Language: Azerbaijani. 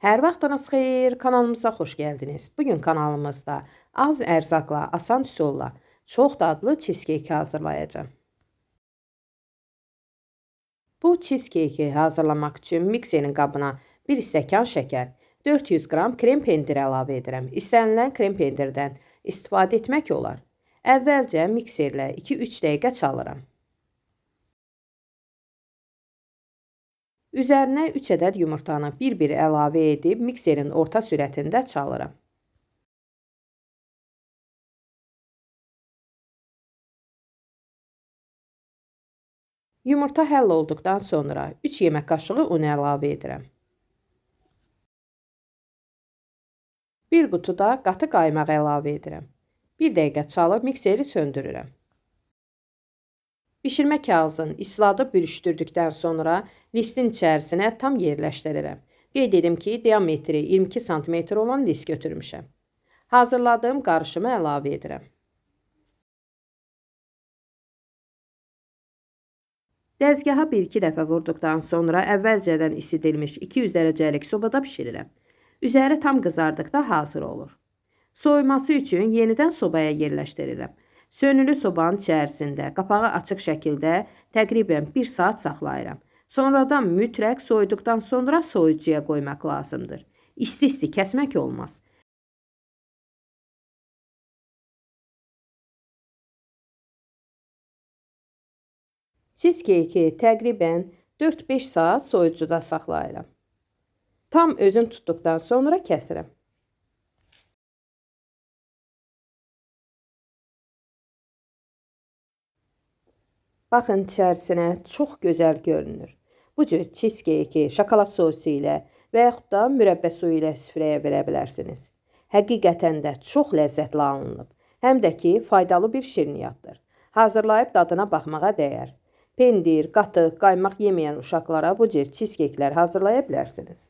Hər vaxtınız xeyir, kanalımıza xoş gəldiniz. Bugün kanalımızda az ərzaqla, asan üsulla çox dadlı cheesecake hazırlayacağım. Bu cheesecake hazırlamaq üçün mikserin qabına 1 stəkan şəkər, 400 qram krem pendiri əlavə edirəm. İstənilən krem pendirdən istifadə etmək olar. Əvvəlcə mikserlə 2-3 dəqiqə çalıram. Üzərinə 3 ədəd yumurtanı bir-bir əlavə edib mikserin orta sürətində çalıram. Yumurta həll olduqdan sonra 3 yemək qaşığı un əlavə edirəm. 1 qutu da qatı qaymaq əlavə edirəm. 1 dəqiqə çalıb mikseri söndürürəm. Bişirmə kağızını isladıb bürüşdürdükdən sonra listin içərisinə tam yerləşdirirəm. Qeyd edim ki, diametri 22 sm olan list götürmüşəm. Hazırladığım qarışımı əlavə edirəm. Dəzgaha 1-2 dəfə vurduqdan sonra əvvəlcədən isidilmiş 200 dərəcəlik sobada bişirirəm. Üzəri tam qızardıqda hazır olur. Soyması üçün yenidən sobaya yerləşdirirəm. Sönülü sobanın içərisində qapağı açıq şəkildə təqribən 1 saat saxlayıram. Sonradan mütləq soyuduqdan sonra soyucuya qoymaq lazımdır. İsti-isti kəsmək olmaz. Cheesecake təqribən 4-5 saat soyucuda saxlayıram. Tam özün tutduqdan sonra kəsirəm. Baxın içərisinə çox gözəl görünür. Bu cür cheesecake şokolad sosu ilə və yaxud da mürəbbə suyu ilə süfrəyə verə bilərsiniz. Həqiqətən də çox ləzzətli alınıb. Həm də ki, faydalı bir şirniyyatdır. Hazırlayıb dadına baxmağa dəyər. Pendir, qatıq, qaymaq yeməyən uşaqlara bu cür cheesecake'lər hazırlaya bilərsiniz.